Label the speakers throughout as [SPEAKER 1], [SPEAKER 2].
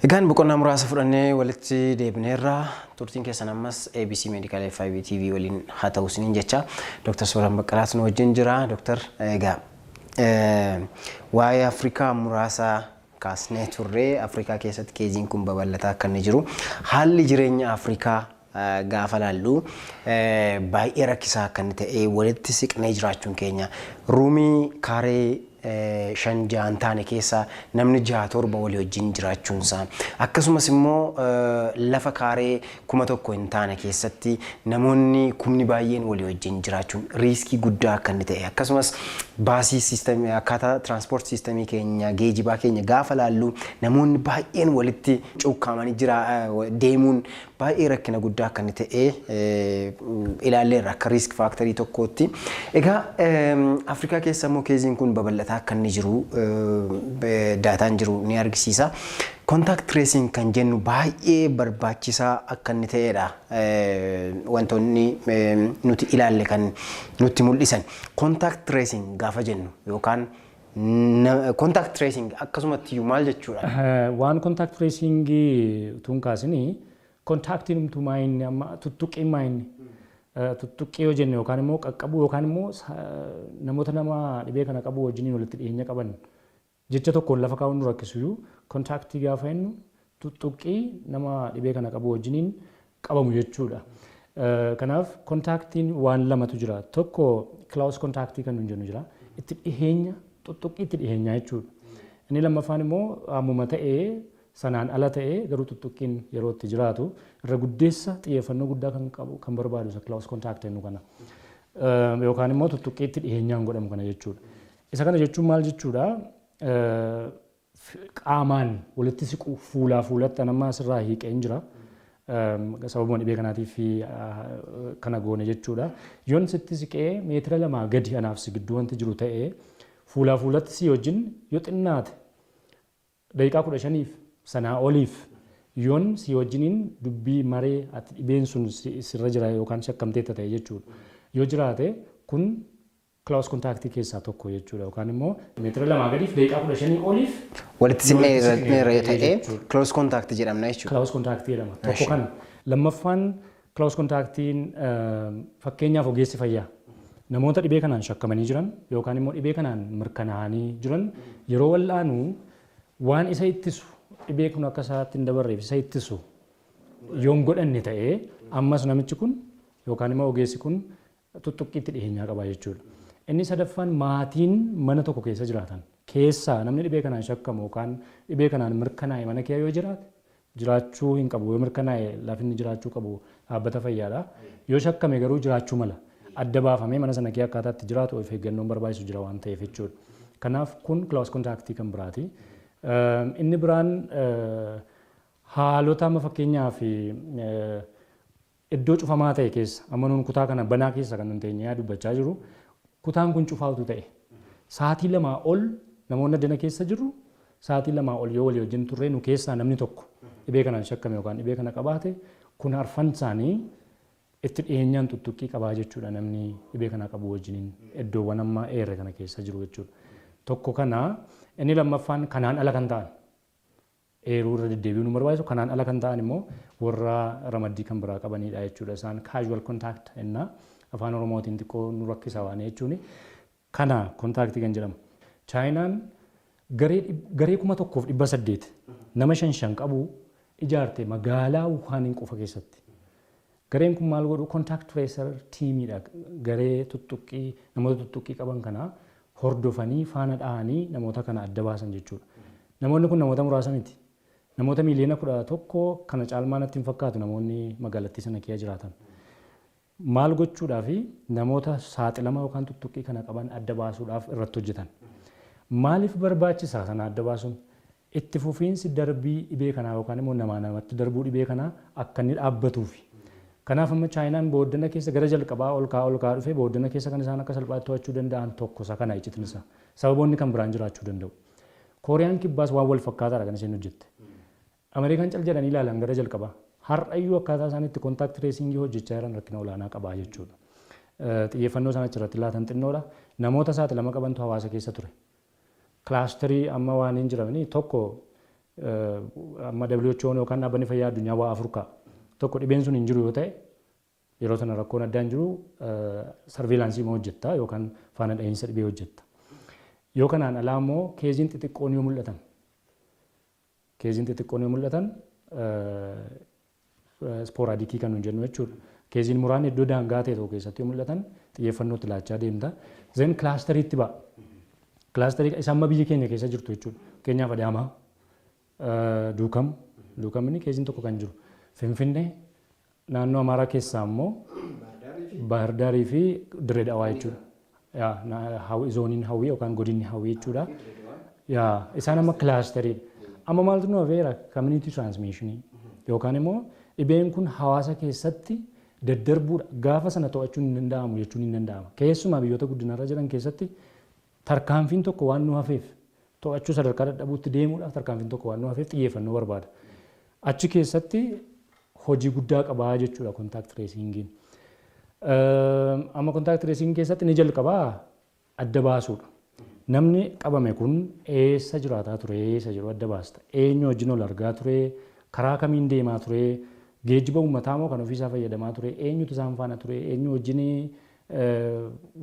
[SPEAKER 1] Egaan boqonnaa muraasa fudhannee walitti deebineerraa turtiin keessan ammas ABC Medical FIB TV waliin haa ta'u isiniin jecha Dr. Sooraan Baqqalaas nu wajjin jira. Dr. Egaa waa'ee Afrikaa muraasa kaasnee turree Afrikaa keessatti keeziin kun babal'ataa akka inni jiru haalli jireenya Afrikaa gaafa laallu baay'ee rakkisaa akka inni ta'e walitti siqnee jiraachuun keenya ruumii kaaree shan ja'an taane keessa namni 6-7 walii wajjin jiraachuunsaa akkasumas immoo lafa kaaree 1,000 hin taane keessatti namoonni kumni baay'een walii wajjin jiraachuun riiskii guddaa akka inni ta'e akkasumas baasii siistemii akkaataa tiraanspoort siistemii keenya geejibaa keenya gaafa laallu namoonni baay'een walitti cuukkamanii deemuun baay'ee rakkina guddaa akka inni ta'e ilaalleerra akka riisk faaktarii tokkootti. Egaa Afrikaa keessa immoo keeziin kun babal'ataa akka inni jiru daataan jiru ni argisiisa. Contact tracing kan jennu baay'ee barbaachisaa akka inni ta'edha. Wantoonni nuti ilaalle kan nutti mul'isan. Contact tracing gaafa jennu yookaan contact tracing akkasumatti maal jechuudha?
[SPEAKER 2] Waan contact tracing tun kaasini contactiin umtu maayinni amma tuttuqqii maayinni tuttuqqii yoo jenne yookaan immoo qaqqabu yookaan immoo namoota nama dhibee kana qabu wajjiniin walitti dhiyeenya qaban jecha tokkoon lafa kaa'uun nu rakkisuyyuu kontaaktii gaafa jennu tuttuqqii nama dhibee kana qabu wajjiniin qabamu jechuudha. Kanaaf kontaaktiin waan lamatu jira. Tokko close contactii kan nuyi jennu jira. Itti dhiyeenya tuttuqqii itti dhiyeenyaa jechuudha. Inni lammaffaan immoo ammuma ta'ee sanaan ala ta'ee garuu tuttuqqiin yeroo itti jiraatu irra guddeessa xiyyeeffannoo guddaa kan qabu kan barbaadu isa close contact jennu kana yookaan immoo tuttuqqiitti dhiyeenyaan godhamu kana jechuudha. Isa kana jechuun maal jechuudha? Qaamaan walitti siqu fuulaa fuulatti nama asirraa hiiqeen jira. Sababuma dhibee kanaatiif kana goone jechuudha. Yoon sitti siqee meetira 2 gadi anaaf si gidduu wanti jiru ta'ee fuulaa fuulatti si wajjin yoo xinnaate daqiiqaa 15 sanaa oliif yoon si wajjiniin dubbii maree ati dhibeen sun sirra jira yookaan shakkamteetta ta'e jechuudha. Yoo jiraate kun close contact keessaa tokko jechuudha yookaan immoo meetira 2 gadiif daqiiqaa 15 oliif
[SPEAKER 1] walitti siqnee ta'ee close contact jedhamna jechuudha.
[SPEAKER 2] Close contact jedhama. Tokko kana lammaffaan close contactiin fakkeenyaaf ogeessi fayyaa namoota dhibee kanaan shakkamanii jiran yookaan immoo dhibee kanaan mirkanaa'anii jiran yeroo wal'aanu waan isa ittisu dhibee kun akka isaatti hin dabarreef isa ittisu yoon godhanne ta'ee ammas namichi kun yookaan immoo ogeessi kun tuttuqqiitti dhiyeenyaa qaba jechuudha. Inni sadaffaan maatiin mana tokko keessa jiraatan keessaa namni dhibee kanaan shakkamu yookaan dhibee kanaan mirkanaa'e mana kee yoo jiraate jiraachuu hin qabu yoo mirkanaa'e lafinni jiraachuu qabu dhaabbata fayyaadha. Yoo shakkame garuu jiraachuu mala adda baafamee mana sana kee akkaataatti jiraatu of eeggannoon barbaachisu jira waan ta'eef jechuudha. Kanaaf kun close contactii kan biraati. Inni biraan haalota amma fakkeenyaaf iddoo cufamaa ta'e keessa amma nuun kutaa kana banaa keessa kan nuti teenyee dubbachaa jiru kutaan kun cufaatu ta'e sa'aatii 2 ol namoonni addana keessa jiru sa'aatii 2 ol yoo walii wajjin turre nu keessaa namni tokko dhibee kanaan shakkame yookaan dhibee kana qabaate kun arfan isaanii itti dhiyeenyaan tuttuqqii qabaa jechuudha namni dhibee kana qabu wajjiniin iddoowwan amma eerre kana keessa jiru jechuudha. Tokko kana inni lammaffaan kanaan ala kan ta'an eeruu irra deddeebi'uu nu barbaachisu kanaan ala kan ta'an immoo warra ramaddii kan biraa qabanidha jechuudha. Isaan casual contact ennaa afaan oromootiin xiqqoo nu rakkisa waan jechuun kana kontaaktii kan jedhamu. Chaayinaan garee 1,800 nama 5 qabu ijaarte magaalaa Wuhaaniin qofa keessatti. Gareen kun maal godhu contact tracer tiimiidha. Garee tuttuqqii namoota tuttuqqii qaban kanaa hordofanii faana dhahanii namoota kana adda baasan jechuudha. Namoonni kun namoota muraasa miti. Namoota miliyoona 11 kana caalmaanatti hin fakkaatu namoonni magaalattii sana keessa jiraatan. Maal gochuudhaaf namoota saaxilama yookaan tuttuqqii kana qaban adda baasuudhaaf irratti hojjetan. Maaliif barbaachisaa sana adda baasuun? Itti fufiinsi darbii dhibee kanaa yookaan immoo namaa namatti darbuu dhibee kanaa akka inni dhaabbatuufi. Kanaaf amma Chaayinaan booddana keessa gara jalqabaa ol ka'aa dhufee booddana keessa kan isaan akka salphaatti to'achuu danda'an tokko isa kana iccitinsa. Sababoonni kan biraan jiraachuu danda'u. Kooriyaan kibbaas waan wal fakkaataadha kan isheen hojjette. Ameerikaan cal jedhanii ilaalan gara jalqabaa. Har'ayyuu akkaataa isaaniitti contact tracing hojjechaa jiran rakkina olaanaa qabaa jechuudha. Xiyyeeffannoo isaan achirratti laatan xinnoodha. Namoota saaxilama qabantu hawaasa keessa ture. Kilaasterii amma waan hin jiramni tokko amma WHO yookaan dhaabbanni fayyaa addunyaa waa afur kaa'a. Tokko dhibeen sun hin jiru yoo ta'e yeroo sana rakkoon addaan jiru sarveelaansii moo hojjetta yookaan faana dha'iinsa dhibee hojjetta. Yoo kanaan alaa immoo keeziin xixiqqoon yoo mul'atan sporadikii kan nuyi jennu jechuudha. Keeziin muraasni iddoo daangaa ta'e tokko keessatti yoo mul'atan xiyyeeffannootti laachaa deemta. Zeen kilaastariitti ba'a. Kilaastarii isa amma biyya keenya keessa jirtu jechuudha. Keenyaaf Adaamaa, Duukamni keeziin tokko kan jiru. Finfinnee naannoo Amaaraa keessaa immoo Baahir Daarii fi Dirree Dhawaa jechuudha. Zooniin hawwii yookaan godinni hawwii jechuudha. Isaan amma kilaastarii. Amma maaltu nu hafeera community transmission yookaan immoo dhibeen kun hawaasa keessatti daddarbuudha. Gaafa sana to'achuun hin danda'amu jechuun hin danda'ama. Keessumaa biyyoota guddinarra jiran keessatti tarkaanfiin tokko waan nu hafeef to'achuu sadarkaa dadhabuutti deemuudhaaf tarkaanfiin tokko waan nu hafeef xiyyeeffannoo barbaada. Achi keessatti hojii guddaa qabaa jechuudha kontaakt tireesingiin. Amma kontaakt tireesingii keessatti ni jalqabaa adda baasuudha. Namni qabame kun eessa jiraataa ture eessa jiru adda baasta. Eenyu wajjin ol argaa ture karaa kamiin deemaa ture geejjiba uummataa moo kan ofiisaa fayyadamaa ture eenyutu isaan faana ture eenyu wajjin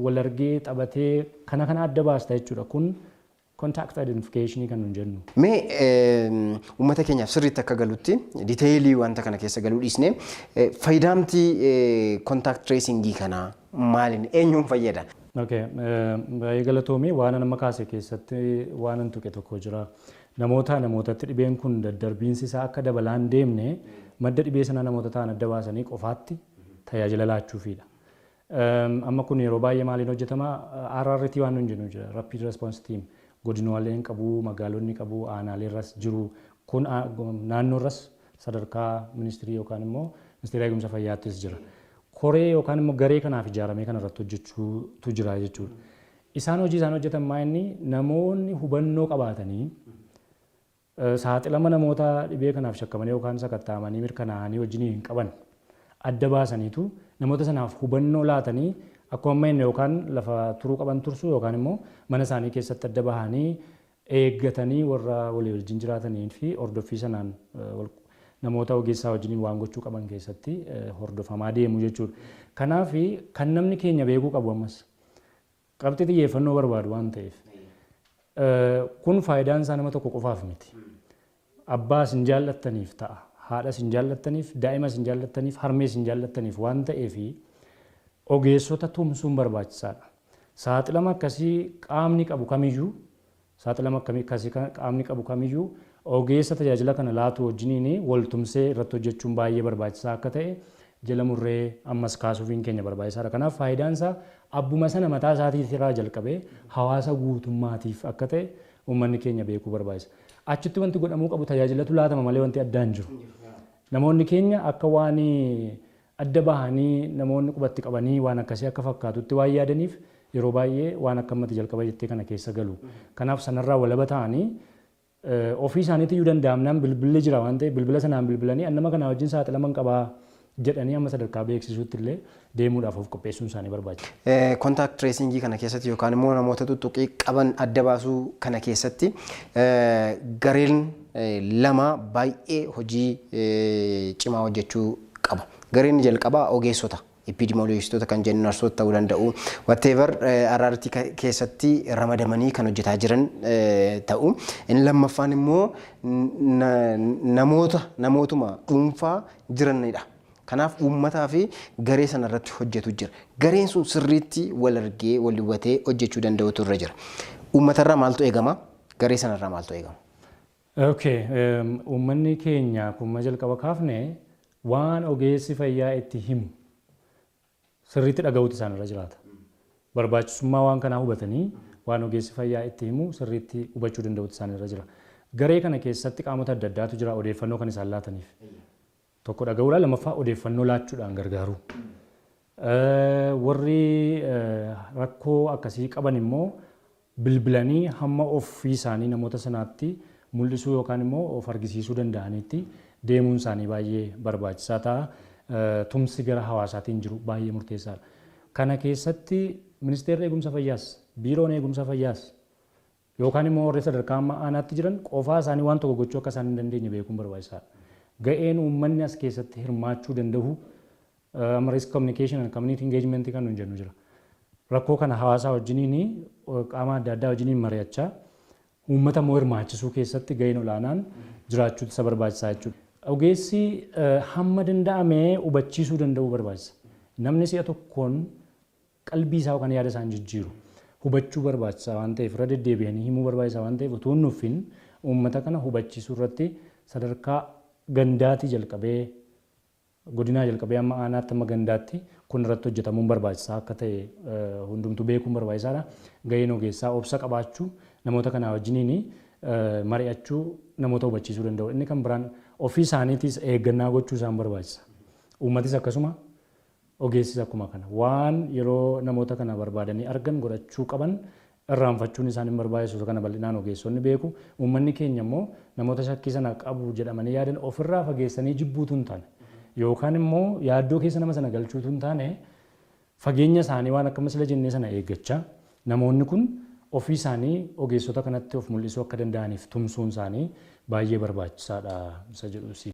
[SPEAKER 2] wal argee taphatee kana adda baasta jechuudha. Kun contact identification kan nuyi jennu.
[SPEAKER 1] Mee uummata keenyaaf sirriitti akka galutti diteelii wanta kana keessa galuu dhiisne faayidaamti contact tracing kanaa maaliin eenyuun fayyada?
[SPEAKER 2] Baay'ee galatoomii waan nama kaase keessatti waan an tuqe tokko jira. Namootatti dhibeen kun daddarbiinsi isaa akka dabalaan deemne madda dhibee sanaa namoota ta'an adda baasanii qofaatti tajaajila laachuufiidha. Amma kun yeroo baay'ee maaliin hojjetama? RRT waan nuyi jennu jira. Rapid Response Team. Godinaaleen qabu, magaalonni qabu, aanaaleen jiru. Kun naannoorras sadarkaa ministirii yookaan immoo ministeera eegumsa fayyaattis jira. Koree yookaan immoo garee kanaaf ijaaramee kanarratti hojjechuutu jira jechuudha. Isaan hojii isaan hojjetan maa'inni namoonni hubannoo qabaatanii saaxilama namoota dhibee kanaaf shakkamanii yookaan sakatta'amanii mirkanaa'anii wajjin hin qaban adda baasaniitu namoota sanaaf hubannoo laatanii akkuma amma inni yookaan lafa turuu qaban tursu yookaan immoo mana isaanii keessatti adda bahanii eeggatanii warra walii wajjin jiraatanii fi hordoffii sanaan namoota ogeessaa wajjin waan gochuu qaban keessatti hordofamaa deemu jechuudha. Kanaaf kan namni keenya beekuu qabu ammas qabxii xiyyeeffannoo barbaadu waan ta'eef kun faayidaan isaa nama tokko qofaaf miti. Abbaas hin jaallattaniif ta'a, haadhas hin jaallattaniif, daa'imas hin jaallattaniif, harmees hin jaallattaniif waan ta'eef ogeessota tumsuun barbaachisaadha. Saaxilama akkasii qaamni qabu kamiyyuu ogeessa tajaajila kana laatu wajjiniin wal tumsee irratti hojjechuun baay'ee barbaachisaa akka ta'e jala murree ammas kaasuufiin keenya barbaachisaadha. Kanaaf faayidaan isaa abbuma sana mataa isaatiirraa jalqabee hawaasa guutummaatiif akka ta'e uummanni keenya beekuu barbaachisa. Achitti wanti godhamuu qabu tajaajilatu laatama malee wanti addaan jiru. Namoonni keenya akka waan adda bahanii namoonni qubatti qabanii waan akkasii akka fakkaatutti waan yaadaniif yeroo baay'ee waan akka ammatti jalqaba jettee kana keessa galu. Kanaaf sanarraa walaba ta'anii ofii isaaniitti iyyuu danda'amnaan bilbilli jira waan ta'eef bilbila sanaan bilbilanii nama kana wajjin saaxilaman qabaa jedhanii amma sadarkaa beeksisuutti illee deemuudhaaf of qopheessuun isaanii barbaachisa.
[SPEAKER 1] Contact tracing kana keessatti yookaan immoo namoota tuttuqii qaban adda baasuu kana keessatti gareen lama baay'ee hojii cimaa hojjechuu qaba. Gareen jalqabaa ogeessota. Epidemiologistoota kan jennu narsoota ta'uu danda'u whatever RRT keessatti ramadamanii kan hojjetaa jiran ta'u. Inni lammaffaan immoo namootuma dhuunfaa jiranidha. Kanaaf uummataa fi garee sanarratti hojjetu jira. Gareen sun sirriitti wal argee wal hubatee hojjechuu danda'utu irra jira. Uummatarraa maaltu eegama? Garee sanarraa maaltu eegama?
[SPEAKER 2] Uummanni keenya kuma jalqaba kaafne waan ogeessi fayyaa itti himu sirriitti dhaga'uutu isaanirra jiraata. Barbaachisummaa waan kanaa hubatanii waan ogeessi fayyaa itti himu sirriitti hubachuu danda'uutu isaanirra jira. Garee kana keessatti qaamota adda addaatu jira odeeffannoo kan isaan laataniif. Tokko dhaga'uudhaan lammaffaa odeeffannoo laachuudhaan gargaaru. Warri rakkoo akkasii qaban immoo bilbilanii hamma ofii isaanii namoota sanaatti mul'isuu yookaan immoo of argisiisuu danda'anitti deemuun isaanii baay'ee barbaachisaa ta'a. Tumsi gara hawaasaatiin jiru baay'ee murteessaadha. Kana keessatti ministeerri eegumsa fayyaas, biiroon eegumsa fayyaas yookaan immoo warri sadarkaa amma aanaatti jiran qofaa isaanii waan tokko gochuu akka isaan hin dandeenye beekuun barbaachisaadha. Ga'een uummanni as keessatti hirmaachuu danda'u amma risk communication and community engagement kan nuyi jennu jira. Rakkoo kana hawaasaa wajjiniin qaama adda addaa wajjiniin mari'achaa uummata immoo hirmaachisuu keessatti ga'een olaanaan jiraachuutu isa barbaachisaa jechuudha. Ogeessi hamma danda'amee hubachiisuu danda'uu barbaachisa. Namni si'a tokkoon qalbii isaa yookaan yaada isaa jijjiiru hubachuu barbaachisaa waan ta'eef irra deddeebi'anii himuu barbaachisaa waan ta'eef utuu hin nuffin uummata kana hubachiisuu irratti sadarkaa gandaatii jalqabee godinaa jalqabee amma aanaatti amma gandaatti kun irratti hojjetamuun barbaachisaa akka ta'e hundumtuu beekuun barbaachisaadha. Ga'een ogeessaa obsa qabaachuu namoota kanaa wajjiniin mari'achuu namoota hubachiisuu danda'u. Inni kan biraan ofii isaaniitis eeggannaa gochuu isaan barbaachisa. Uummatis akkasuma ogeessis akkuma kana waan yeroo namoota kana barbaadanii argan godhachuu qaban irraanfachuun isaan hin barbaachisu kana bal'inaan ogeessonni beeku. Uummanni keenya immoo namoota shakkii sana qabu jedhamanii yaadan ofirraa fageessanii jibbuutu hin taane yookaan immoo yaaddoo keessa nama sana galchuutu hin taane fageenya isaanii waan akka misila jennee sana eeggachaa namoonni kun ofii isaanii ogeessota kanatti of mul'isuu akka danda'aniif tumsuun isaanii baay'ee barbaachisaadha isa jedhu.